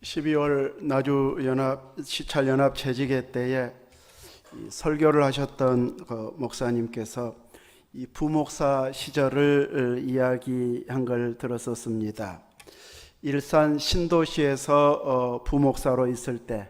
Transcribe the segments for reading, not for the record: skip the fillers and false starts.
12월 나주연합 시찰연합 재직회 때에 설교를 하셨던 그 목사님께서 이 부목사 시절을 이야기한 걸 들었었습니다. 일산 신도시에서 부목사로 있을 때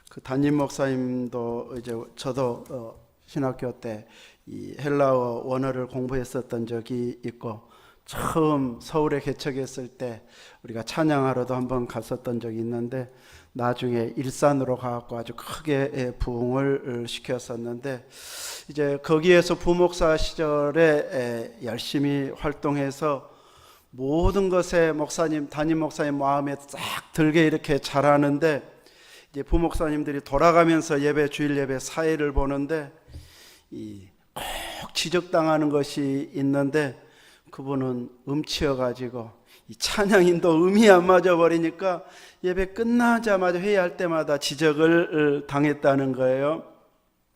그 담임 목사님도 이제 저도 신학교 때 이 헬라어 원어를 공부했었던 적이 있고, 처음 서울에 개척했을 때 우리가 찬양하러도 한번 갔었던 적이 있는데, 나중에 일산으로 가갖고 아주 크게 부흥을 시켰었는데, 이제 거기에서 부목사 시절에 열심히 활동해서 모든 것에 목사님, 담임 목사님 마음에 싹 들게 이렇게 잘하는데, 이제 부목사님들이 돌아가면서 예배, 주일 예배 사회를 보는데 꼭 지적당하는 것이 있는데, 그분은 음치여가지고 이 찬양인도 음이 안 맞아 버리니까 예배 끝나자마자 회의할 때마다 지적을 당했다는 거예요.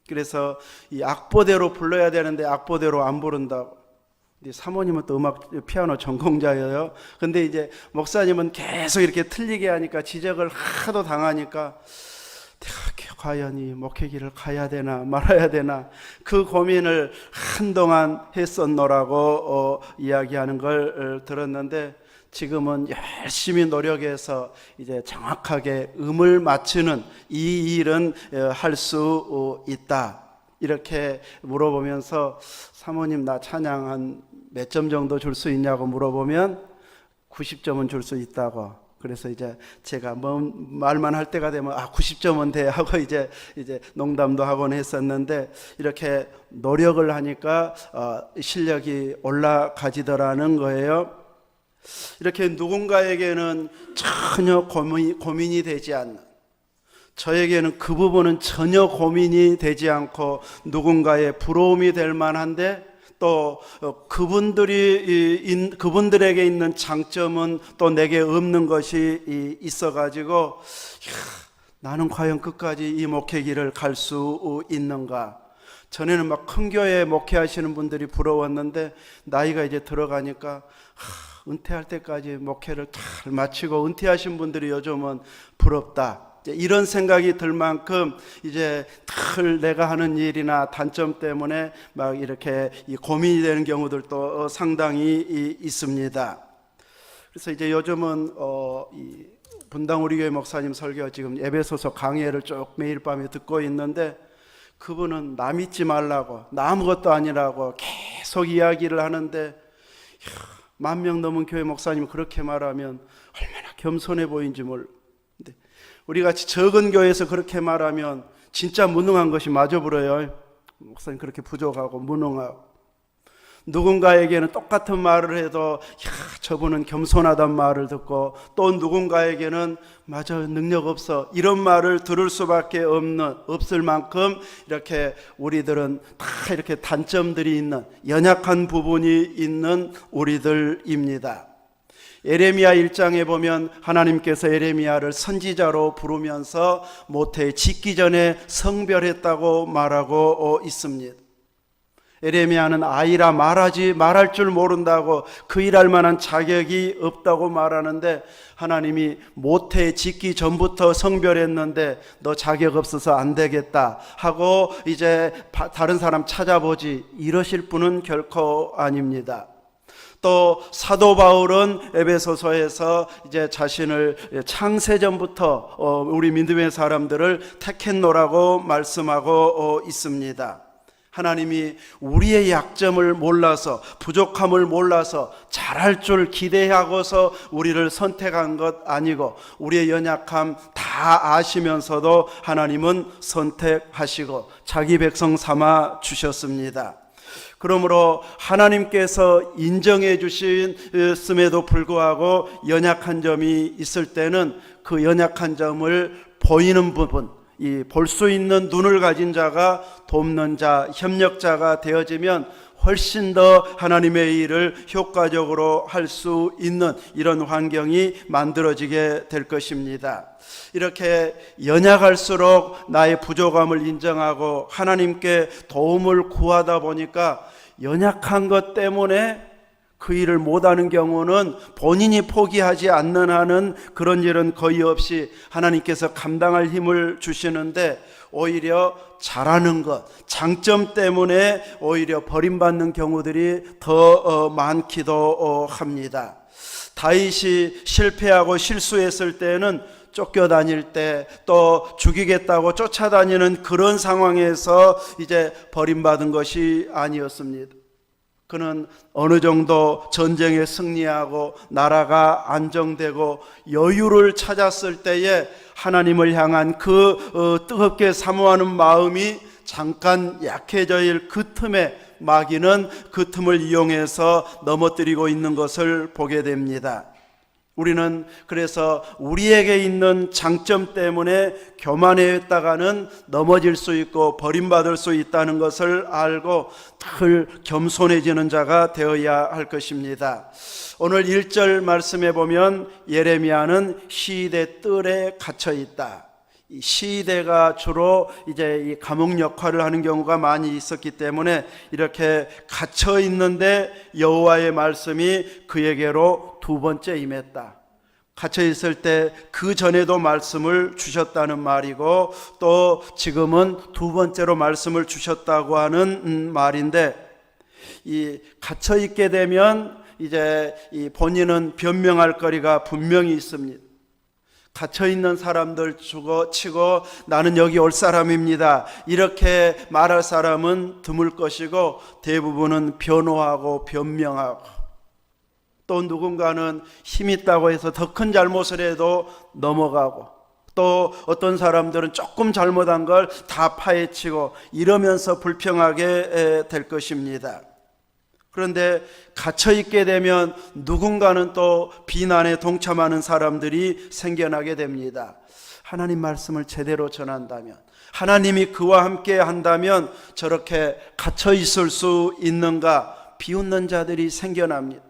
그래서 이 악보대로 불러야 되는데 악보대로 안 부른다고. 사모님은 또 음악 피아노 전공자예요. 근데 이제 목사님은 계속 이렇게 틀리게 하니까 지적을 하도 당하니까 내가 과연 이 목회길을 가야 되나 말아야 되나 그 고민을 한동안 했었노라고 이야기하는 걸 들었는데, 지금은 열심히 노력해서 이제 정확하게 음을 맞추는 이 일은 할 수 있다. 이렇게 물어보면서 사모님 나 찬양 한 몇 점 정도 줄 수 있냐고 물어보면 90점은 줄 수 있다고. 그래서 이제 제가 뭐 말만 할 때가 되면 90점은 돼 하고 이제 농담도 하곤 했었는데, 이렇게 노력을 하니까 실력이 올라가지더라는 거예요. 이렇게 누군가에게는 전혀 고민이 되지 않는, 저에게는 그 부분은 전혀 고민이 되지 않고 누군가의 부러움이 될 만한데, 또 그분들에게 있는 장점은 또 내게 없는 것이 있어가지고 나는 과연 끝까지 이 목회길을 갈 수 있는가. 전에는 막 큰 교회 목회하시는 분들이 부러웠는데, 나이가 이제 들어가니까 은퇴할 때까지 목회를 잘 마치고 은퇴하신 분들이 요즘은 부럽다, 이런 생각이 들 만큼 이제 늘 내가 하는 일이나 단점 때문에 막 이렇게 고민이 되는 경우들도 상당히 있습니다. 그래서 이제 요즘은 이 분당 우리 교회 목사님 설교 지금 에베소서 강해를 쭉 매일 밤에 듣고 있는데, 그분은 나 믿지 말라고, 나 아무것도 아니라고 계속 이야기를 하는데, 10,000명 넘은 교회 목사님이 그렇게 말하면 얼마나 겸손해 보이는지 몰라. 우리같이 적은 교회에서 그렇게 말하면 진짜 무능한 것이 마저 불어요. 목사님 그렇게 부족하고 무능하고. 누군가에게는 똑같은 말을 해도 저분은 겸손하단 말을 듣고, 또 누군가에게는 맞아 능력 없어 이런 말을 들을 수밖에 없을 만큼 이렇게 우리들은 다 이렇게 단점들이 있는, 연약한 부분이 있는 우리들입니다. 에레미야 1장에 보면 하나님께서 에레미야를 선지자로 부르면서 모태 짓기 전에 성별했다고 말하고 있습니다. 에레미야는 아이라 말할 줄 모른다고, 그 일할 만한 자격이 없다고 말하는데, 하나님이 모태 짓기 전부터 성별했는데 너 자격 없어서 안 되겠다 하고 이제 다른 사람 찾아보지, 이러실 분은 결코 아닙니다. 또 사도 바울은 에베소서에서 이제 자신을 창세전부터 우리 믿음의 사람들을 택했노라고 말씀하고 있습니다. 하나님이 우리의 약점을 몰라서, 부족함을 몰라서 잘할 줄 기대하고서 우리를 선택한 것 아니고, 우리의 연약함 다 아시면서도 하나님은 선택하시고 자기 백성 삼아 주셨습니다. 그러므로 하나님께서 인정해 주셨음에도 불구하고 연약한 점이 있을 때는 그 연약한 점을 보이는 부분, 이 볼 수 있는 눈을 가진 자가 돕는 자, 협력자가 되어지면 훨씬 더 하나님의 일을 효과적으로 할 수 있는 이런 환경이 만들어지게 될 것입니다. 이렇게 연약할수록 나의 부족함을 인정하고 하나님께 도움을 구하다 보니까 연약한 것 때문에 그 일을 못하는 경우는 본인이 포기하지 않는 한은 그런 일은 거의 없이 하나님께서 감당할 힘을 주시는데, 오히려 잘하는 것, 장점 때문에 오히려 버림받는 경우들이 더 많기도 합니다. 다윗이 실패하고 실수했을 때는 쫓겨다닐 때, 또 죽이겠다고 쫓아다니는 그런 상황에서 이제 버림받은 것이 아니었습니다. 그는 어느 정도 전쟁에 승리하고 나라가 안정되고 여유를 찾았을 때에 하나님을 향한 그 뜨겁게 사모하는 마음이 잠깐 약해질 그 틈에 마귀는 그 틈을 이용해서 넘어뜨리고 있는 것을 보게 됩니다. 우리는 그래서 우리에게 있는 장점 때문에 교만했다가는 넘어질 수 있고 버림받을 수 있다는 것을 알고 늘 겸손해지는 자가 되어야 할 것입니다. 오늘 1절 말씀에 보면 예레미야는 시대 뜰에 갇혀 있다. 이 시대가 주로 이제 이 감옥 역할을 하는 경우가 많이 있었기 때문에 이렇게 갇혀 있는데 여호와의 말씀이 그에게로 두 번째 임했다. 갇혀 있을 때 그 전에도 말씀을 주셨다는 말이고, 또 지금은 두 번째로 말씀을 주셨다고 하는 말인데, 이 갇혀 있게 되면 이제 이 본인은 변명할 거리가 분명히 있습니다. 갇혀 있는 사람들 치고 나는 여기 올 사람입니다, 이렇게 말할 사람은 드물 것이고, 대부분은 변호하고 변명하고, 또 누군가는 힘 있다고 해서 더 큰 잘못을 해도 넘어가고, 또 어떤 사람들은 조금 잘못한 걸 다 파헤치고 이러면서 불평하게 될 것입니다. 그런데 갇혀 있게 되면 누군가는 또 비난에 동참하는 사람들이 생겨나게 됩니다. 하나님 말씀을 제대로 전한다면, 하나님이 그와 함께 한다면 저렇게 갇혀 있을 수 있는가, 비웃는 자들이 생겨납니다.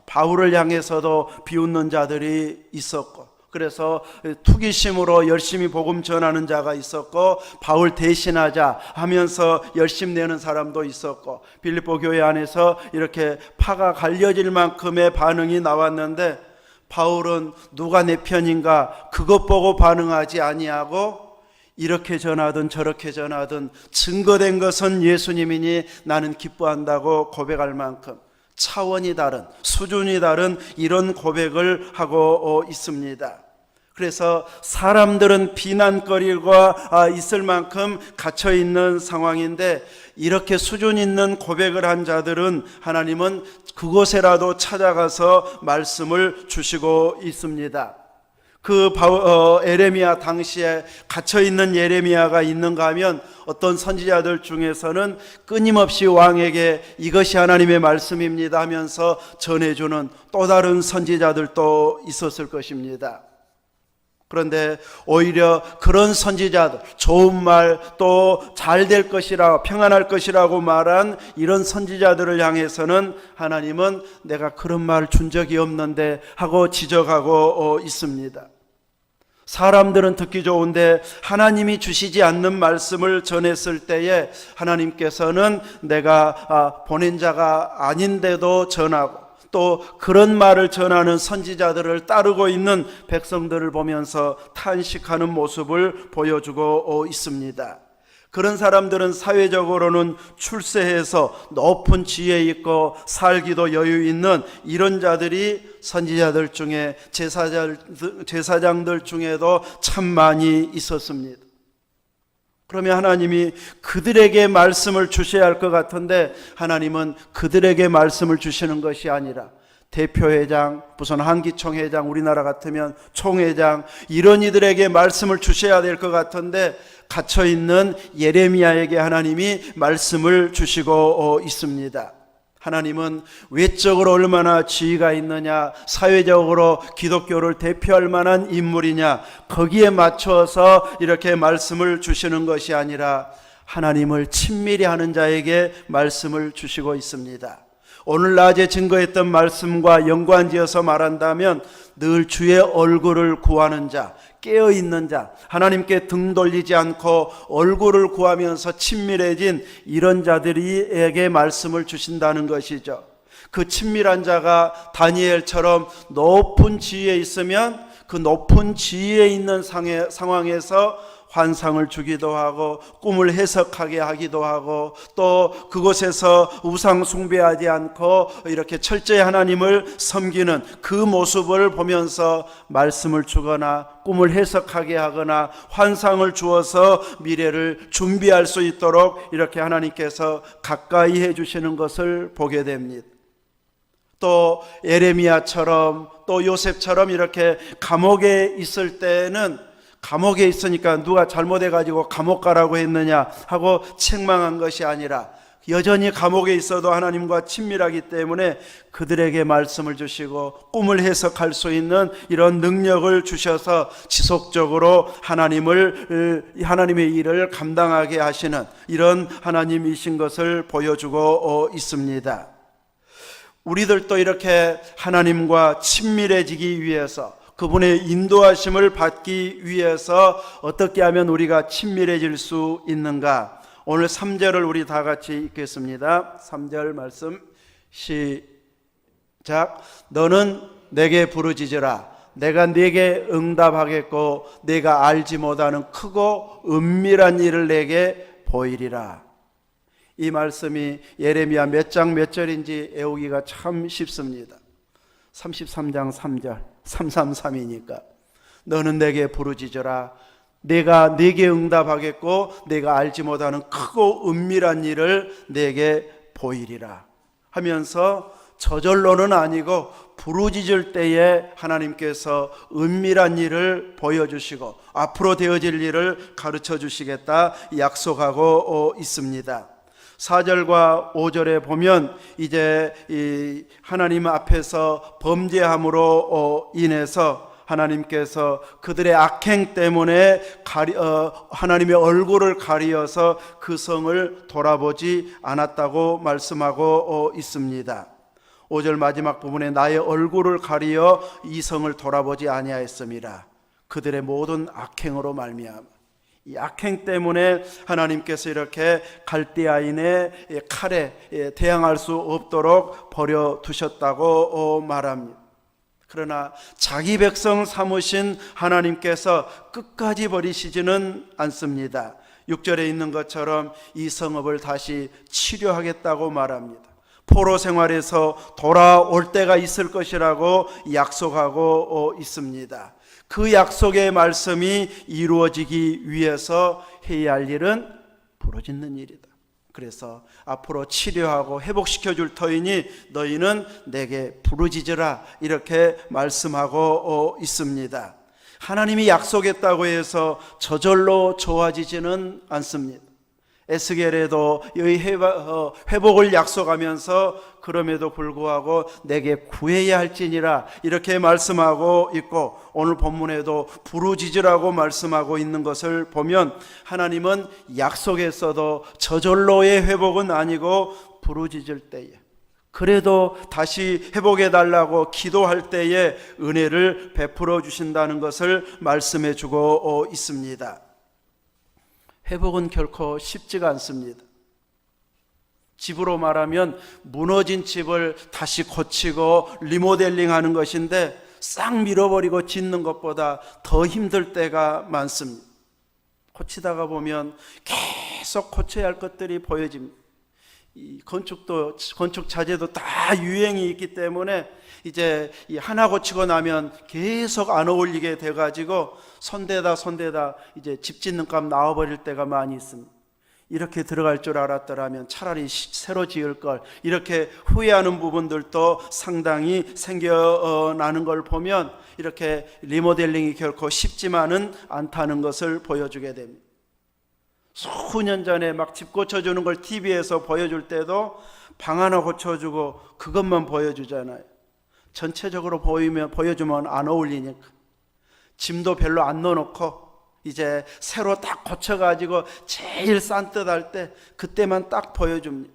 바울을 향해서도 비웃는 자들이 있었고, 그래서 투기심으로 열심히 복음 전하는 자가 있었고, 바울 대신하자 하면서 열심 내는 사람도 있었고, 빌립보 교회 안에서 이렇게 파가 갈려질 만큼의 반응이 나왔는데, 바울은 누가 내 편인가 그것 보고 반응하지 아니하고, 이렇게 전하든 저렇게 전하든 증거된 것은 예수님이니 나는 기뻐한다고 고백할 만큼 차원이 다른, 수준이 다른 이런 고백을 하고 있습니다. 그래서 사람들은 비난거리가 있을 만큼 갇혀 있는 상황인데, 이렇게 수준 있는 고백을 한 자들은 하나님은 그곳에라도 찾아가서 말씀을 주시고 있습니다. 예레미야 당시에 갇혀있는 예레미야가 있는가 하면, 어떤 선지자들 중에서는 끊임없이 왕에게 이것이 하나님의 말씀입니다 하면서 전해주는 또 다른 선지자들도 있었을 것입니다. 그런데 오히려 그런 선지자들, 좋은 말, 또 잘 될 것이라, 평안할 것이라고 말한 이런 선지자들을 향해서는 하나님은 내가 그런 말 준 적이 없는데 하고 지적하고 있습니다. 사람들은 듣기 좋은데 하나님이 주시지 않는 말씀을 전했을 때에 하나님께서는 내가 보낸 자가 아닌데도 전하고, 또 그런 말을 전하는 선지자들을 따르고 있는 백성들을 보면서 탄식하는 모습을 보여주고 있습니다. 그런 사람들은 사회적으로는 출세해서 높은 지혜 있고 살기도 여유 있는 이런 자들이 선지자들 중에, 제사장들 중에도 참 많이 있었습니다. 그러면 하나님이 그들에게 말씀을 주셔야 할 것 같은데, 하나님은 그들에게 말씀을 주시는 것이 아니라 대표회장, 무슨 한기총회장, 우리나라 같으면 총회장, 이런 이들에게 말씀을 주셔야 될 것 같은데, 갇혀있는 예레미야에게 하나님이 말씀을 주시고 있습니다. 하나님은 외적으로 얼마나 지위가 있느냐, 사회적으로 기독교를 대표할 만한 인물이냐, 거기에 맞춰서 이렇게 말씀을 주시는 것이 아니라 하나님을 친밀히 하는 자에게 말씀을 주시고 있습니다. 오늘 낮에 증거했던 말씀과 연관지어서 말한다면, 늘 주의 얼굴을 구하는 자, 깨어있는 자, 하나님께 등 돌리지 않고 얼굴을 구하면서 친밀해진 이런 자들에게 말씀을 주신다는 것이죠. 그 친밀한 자가 다니엘처럼 높은 지위에 있으면 그 높은 지위에 있는 상황에서 환상을 주기도 하고 꿈을 해석하게 하기도 하고 또 그곳에서 우상 숭배하지 않고 이렇게 철저히 하나님을 섬기는 그 모습을 보면서 말씀을 주거나 꿈을 해석하게 하거나 환상을 주어서 미래를 준비할 수 있도록 이렇게 하나님께서 가까이 해주시는 것을 보게 됩니다. 또 예레미야처럼 또 요셉처럼 이렇게 감옥에 있을 때는 감옥에 있으니까 누가 잘못해가지고 감옥 가라고 했느냐 하고 책망한 것이 아니라 여전히 감옥에 있어도 하나님과 친밀하기 때문에 그들에게 말씀을 주시고 꿈을 해석할 수 있는 이런 능력을 주셔서 지속적으로 하나님의 일을 감당하게 하시는 이런 하나님이신 것을 보여주고 있습니다. 우리들도 이렇게 하나님과 친밀해지기 위해서 그분의 인도하심을 받기 위해서 어떻게 하면 우리가 친밀해질 수 있는가? 오늘 3절을 우리 다 같이 읽겠습니다. 3절 말씀 시작. 너는 내게 부르짖으라. 내가 네게 응답하겠고 네가 알지 못하는 크고 은밀한 일을 내게 보이리라. 이 말씀이 예레미야 몇 장 몇 절인지 외우기가 참 쉽습니다. 33장 3절 333이니까 너는 내게 부르짖으라. 내가 네게 응답하겠고 내가 알지 못하는 크고 은밀한 일을 내게 보이리라 하면서 저절로는 아니고 부르짖을 때에 하나님께서 은밀한 일을 보여주시고 앞으로 되어질 일을 가르쳐 주시겠다 약속하고 있습니다. 4절과 5절에 보면 이제 이 하나님 앞에서 범죄함으로 인해서 하나님께서 그들의 악행 때문에 하나님의 얼굴을 가리어서 그 성을 돌아보지 않았다고 말씀하고 있습니다. 5절 마지막 부분에 나의 얼굴을 가리어 이 성을 돌아보지 아니하였습니다. 그들의 모든 악행으로 말미암아 이 악행 때문에 하나님께서 이렇게 갈대아인의 칼에 대항할 수 없도록 버려두셨다고 말합니다. 그러나 자기 백성 삼으신 하나님께서 끝까지 버리시지는 않습니다. 6절에 있는 것처럼 이 성읍을 다시 치료하겠다고 말합니다. 포로 생활에서 돌아올 때가 있을 것이라고 약속하고 있습니다. 그 약속의 말씀이 이루어지기 위해서 해야 할 일은 부르짖는 일이다. 그래서 앞으로 치료하고 회복시켜 줄 터이니 너희는 내게 부르짖으라 이렇게 말씀하고 있습니다. 하나님이 약속했다고 해서 저절로 좋아지지는 않습니다. 에스겔에도 회복을 약속하면서 그럼에도 불구하고 내게 구해야 할지니라 이렇게 말씀하고 있고 오늘 본문에도 부르짖으라고 말씀하고 있는 것을 보면 하나님은 약속했어도 저절로의 회복은 아니고 부르짖을 때에 그래도 다시 회복해 달라고 기도할 때에 은혜를 베풀어 주신다는 것을 말씀해 주고 있습니다. 회복은 결코 쉽지가 않습니다. 집으로 말하면 무너진 집을 다시 고치고 리모델링 하는 것인데 싹 밀어버리고 짓는 것보다 더 힘들 때가 많습니다. 고치다가 보면 계속 고쳐야 할 것들이 보여집니다. 이 건축 자재도 다 유행이 있기 때문에 이제 이 하나 고치고 나면 계속 안 어울리게 돼가지고 손대다 이제 집 짓는 값 나와버릴 때가 많이 있습니다. 이렇게 들어갈 줄 알았더라면 차라리 새로 지을 걸 이렇게 후회하는 부분들도 상당히 생겨나는 걸 보면 이렇게 리모델링이 결코 쉽지만은 않다는 것을 보여주게 됩니다. 수년 전에 막 집 고쳐주는 걸 TV에서 보여줄 때도 방 하나 고쳐주고 그것만 보여주잖아요. 전체적으로 보여주면 안 어울리니까 짐도 별로 안 넣어놓고 이제 새로 딱 고쳐가지고 제일 산뜻할 때 그때만 딱 보여줍니다.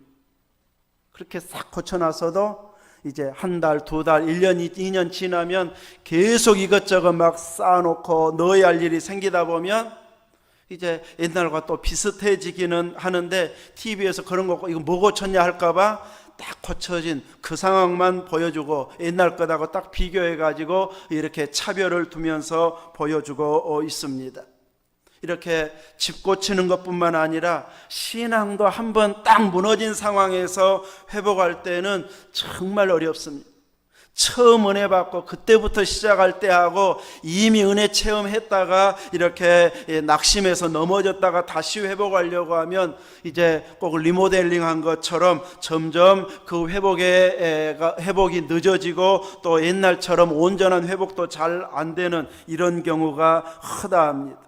그렇게 싹 고쳐놨어도 이제 한 달, 두 달, 1년, 2년 지나면 계속 이것저것 막 쌓아놓고 넣어야 할 일이 생기다 보면 이제 옛날과 또 비슷해지기는 하는데 TV에서 그런 거 이거 뭐 고쳤냐 할까봐 딱 고쳐진 그 상황만 보여주고 옛날 것하고 딱 비교해 가지고 이렇게 차별을 두면서 보여주고 있습니다. 이렇게 집 고치는 것뿐만 아니라 신앙도 한번 딱 무너진 상황에서 회복할 때는 정말 어렵습니다. 처음 은혜 받고 그때부터 시작할 때하고 이미 은혜 체험했다가 이렇게 낙심해서 넘어졌다가 다시 회복하려고 하면 이제 꼭 리모델링 한 것처럼 점점 그 회복이 늦어지고 또 옛날처럼 온전한 회복도 잘 안 되는 이런 경우가 허다합니다.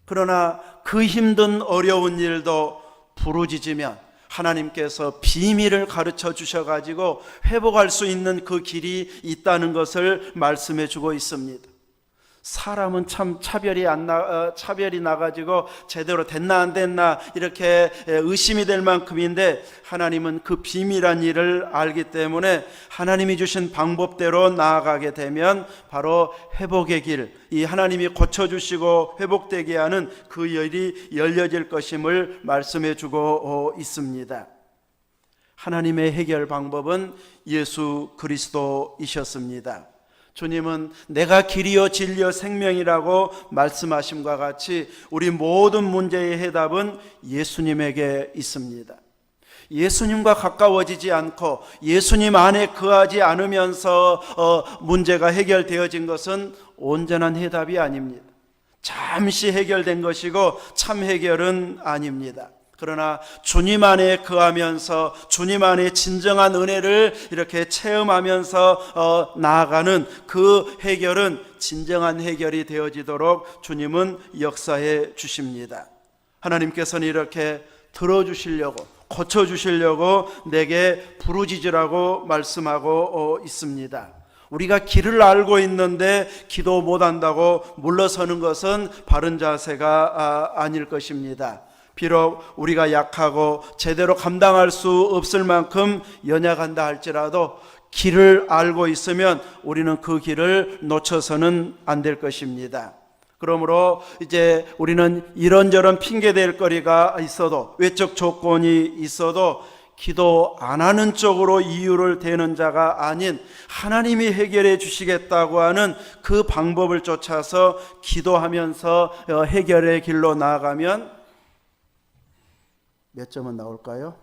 그러나 그 힘든 어려운 일도 부르짖으면 하나님께서 비밀을 가르쳐 주셔가지고 회복할 수 있는 그 길이 있다는 것을 말씀해 주고 있습니다. 사람은 참 차별이 나가지고 제대로 됐나 안 됐나 이렇게 의심이 될 만큼인데 하나님은 그 비밀한 일을 알기 때문에 하나님이 주신 방법대로 나아가게 되면 바로 회복의 길, 이 하나님이 고쳐주시고 회복되게 하는 그 열이 열려질 것임을 말씀해 주고 있습니다. 하나님의 해결 방법은 예수 그리스도이셨습니다. 주님은 내가 길이요 진리요 생명이라고 말씀하심과 같이 우리 모든 문제의 해답은 예수님에게 있습니다. 예수님과 가까워지지 않고 예수님 안에 거하지 않으면서 문제가 해결되어진 것은 온전한 해답이 아닙니다. 잠시 해결된 것이고 참 해결은 아닙니다. 그러나 주님 안에 거하면서 주님 안에 진정한 은혜를 이렇게 체험하면서 나아가는 그 해결은 진정한 해결이 되어지도록 주님은 역사해 주십니다. 하나님께서는 이렇게 들어주시려고 고쳐주시려고 내게 부르짖으라고 말씀하고 있습니다. 우리가 길을 알고 있는데 기도 못한다고 물러서는 것은 바른 자세가 아닐 것입니다. 비록 우리가 약하고 제대로 감당할 수 없을 만큼 연약한다 할지라도 길을 알고 있으면 우리는 그 길을 놓쳐서는 안 될 것입니다. 그러므로 이제 우리는 이런저런 핑계댈 거리가 있어도 외적 조건이 있어도 기도 안 하는 쪽으로 이유를 대는 자가 아닌 하나님이 해결해 주시겠다고 하는 그 방법을 쫓아서 기도하면서 해결의 길로 나아가면 몇 점은 나올까요?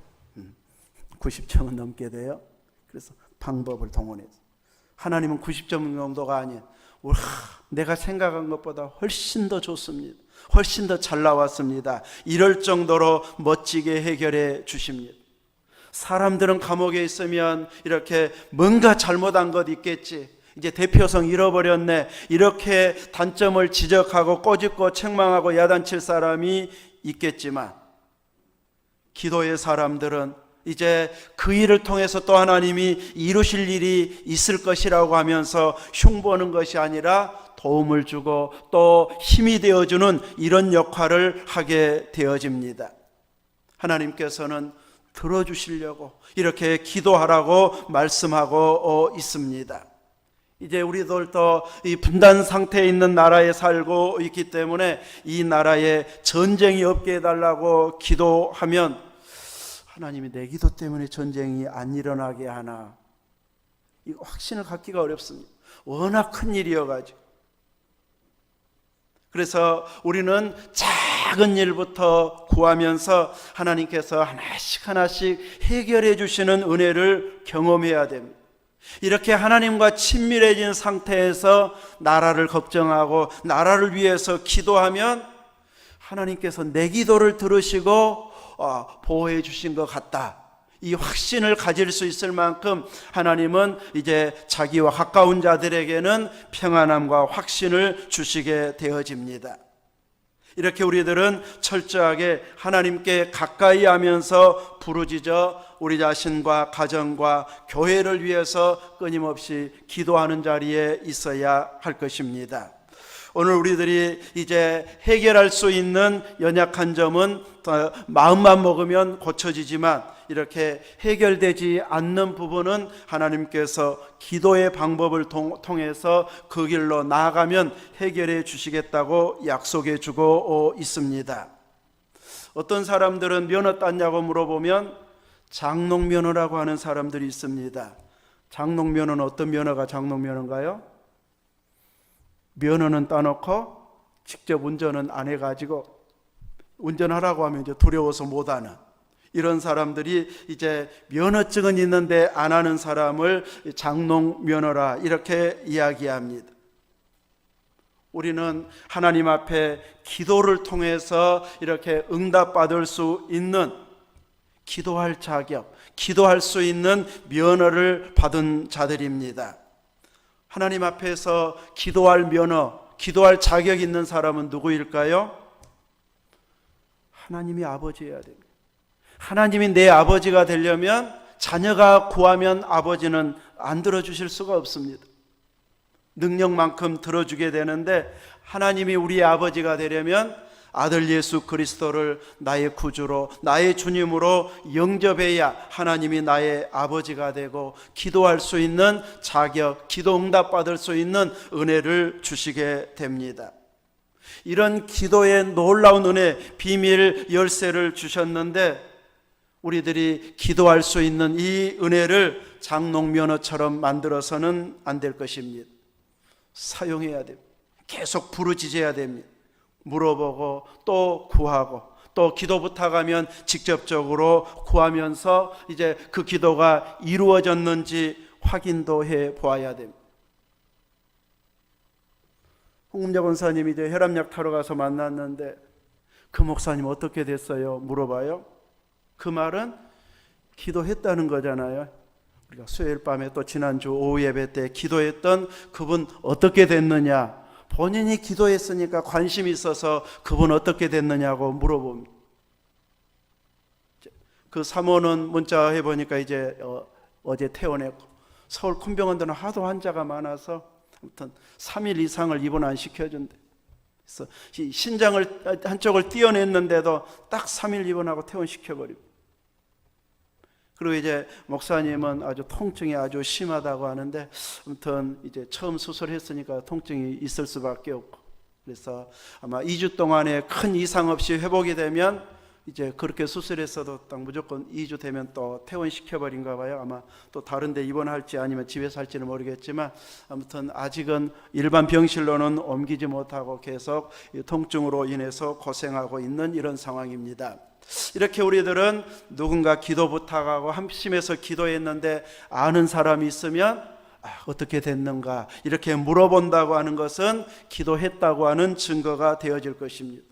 90점은 넘게 돼요. 그래서 방법을 동원해서 하나님은 90점 정도가 아닌 내가 생각한 것보다 훨씬 더 좋습니다. 훨씬 더 잘 나왔습니다. 이럴 정도로 멋지게 해결해 주십니다. 사람들은 감옥에 있으면 이렇게 뭔가 잘못한 것 있겠지, 이제 대표성 잃어버렸네, 이렇게 단점을 지적하고 꼬집고 책망하고 야단칠 사람이 있겠지만 기도의 사람들은 이제 그 일을 통해서 또 하나님이 이루실 일이 있을 것이라고 하면서 흉보는 것이 아니라 도움을 주고 또 힘이 되어주는 이런 역할을 하게 되어집니다. 하나님께서는 들어주시려고 이렇게 기도하라고 말씀하고 있습니다. 이제 우리들도 이 분단 상태에 있는 나라에 살고 있기 때문에 이 나라에 전쟁이 없게 해달라고 기도하면 하나님이 내 기도 때문에 전쟁이 안 일어나게 하나, 이 확신을 갖기가 어렵습니다. 워낙 큰 일이어가지고. 그래서 우리는 작은 일부터 구하면서 하나님께서 하나씩 해결해 주시는 은혜를 경험해야 됩니다. 이렇게 하나님과 친밀해진 상태에서 나라를 걱정하고 나라를 위해서 기도하면 하나님께서 내 기도를 들으시고 보호해 주신 것 같다, 이 확신을 가질 수 있을 만큼 하나님은 이제 자기와 가까운 자들에게는 평안함과 확신을 주시게 되어집니다. 이렇게 우리들은 철저하게 하나님께 가까이 하면서 부르짖어 우리 자신과 가정과 교회를 위해서 끊임없이 기도하는 자리에 있어야 할 것입니다. 오늘 우리들이 이제 해결할 수 있는 연약한 점은 마음만 먹으면 고쳐지지만 이렇게 해결되지 않는 부분은 하나님께서 기도의 방법을 통해서 그 길로 나아가면 해결해 주시겠다고 약속해 주고 있습니다. 어떤 사람들은 면허 땄냐고 물어보면 장롱면허라고 하는 사람들이 있습니다. 장롱면허는 어떤 면허가 장롱면허인가요? 면허는 따놓고 직접 운전은 안 해가지고 운전하라고 하면 이제 두려워서 못하는 이런 사람들이 이제 면허증은 있는데 안 하는 사람을 장롱면허라 이렇게 이야기합니다. 우리는 하나님 앞에 기도를 통해서 이렇게 응답받을 수 있는 기도할 자격, 기도할 수 있는 면허를 받은 자들입니다. 하나님 앞에서 기도할 면허, 기도할 자격 있는 사람은 누구일까요? 하나님이 아버지여야 됩니다. 하나님이 내 아버지가 되려면 자녀가 구하면 아버지는 안 들어주실 수가 없습니다. 능력만큼 들어주게 되는데 하나님이 우리의 아버지가 되려면 아들 예수 그리스도를 나의 구주로 나의 주님으로 영접해야 하나님이 나의 아버지가 되고 기도할 수 있는 자격, 기도 응답받을 수 있는 은혜를 주시게 됩니다. 이런 기도의 놀라운 은혜, 비밀 열쇠를 주셨는데 우리들이 기도할 수 있는 이 은혜를 장롱면허처럼 만들어서는 안 될 것입니다. 사용해야 됩니다. 계속 부르짖어야 됩니다. 물어보고 또 구하고 또 기도 부탁하면 직접적으로 구하면서 이제 그 기도가 이루어졌는지 확인도 해 보아야 됩니다. 홍금자 권사님이 이제 혈압약 타러 가서 만났는데 그 목사님 어떻게 됐어요? 물어봐요. 그 말은 기도했다는 거잖아요. 우리가 수요일 밤에 또 지난주 오후 예배 때 기도했던 그분 어떻게 됐느냐, 본인이 기도했으니까 관심이 있어서 그분 어떻게 됐느냐고 물어봅니다. 그 사모는 문자 해보니까 이제 어제 퇴원했고 서울 큰 병원들은 하도 환자가 많아서 아무튼 3일 이상을 입원 안 시켜준대. 그래서 신장을 한쪽을 떼어냈는데도 딱 3일 입원하고 퇴원시켜버리고. 그리고 이제 목사님은 아주 통증이 아주 심하다고 하는데 아무튼 이제 처음 수술했으니까 통증이 있을 수밖에 없고 그래서 아마 2주 동안에 큰 이상 없이 회복이 되면 이제 그렇게 수술했어도 딱 무조건 2주 되면 또 퇴원시켜버린가 봐요. 아마 또 다른 데 입원할지 아니면 집에서 할지는 모르겠지만 아무튼 아직은 일반 병실로는 옮기지 못하고 계속 통증으로 인해서 고생하고 있는 이런 상황입니다. 이렇게 우리들은 누군가 기도 부탁하고 한심해서 기도했는데 아는 사람이 있으면 어떻게 됐는가 이렇게 물어본다고 하는 것은 기도했다고 하는 증거가 되어질 것입니다.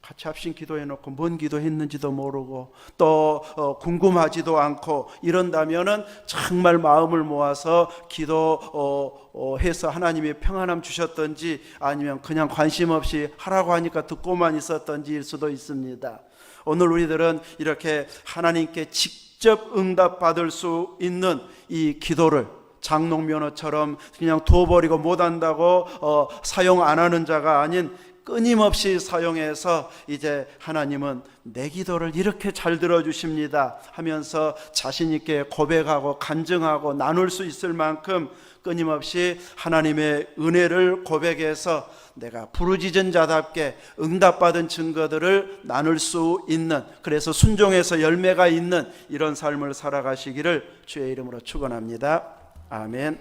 같이 합심 기도해놓고 뭔 기도했는지도 모르고 또 궁금하지도 않고 이런다면은 정말 마음을 모아서 기도해서 하나님이 평안함 주셨던지 아니면 그냥 관심 없이 하라고 하니까 듣고만 있었던지일 수도 있습니다. 오늘 우리들은 이렇게 하나님께 직접 응답받을 수 있는 이 기도를 장롱면허처럼 그냥 두어버리고 못한다고 사용 안 하는 자가 아닌 끊임없이 사용해서 이제 하나님은 내 기도를 이렇게 잘 들어주십니다 하면서 자신 있게 고백하고 간증하고 나눌 수 있을 만큼 끊임없이 하나님의 은혜를 고백해서 내가 부르짖은 자답게 응답받은 증거들을 나눌 수 있는, 그래서 순종해서 열매가 있는 이런 삶을 살아가시기를 주의 이름으로 축원합니다. 아멘.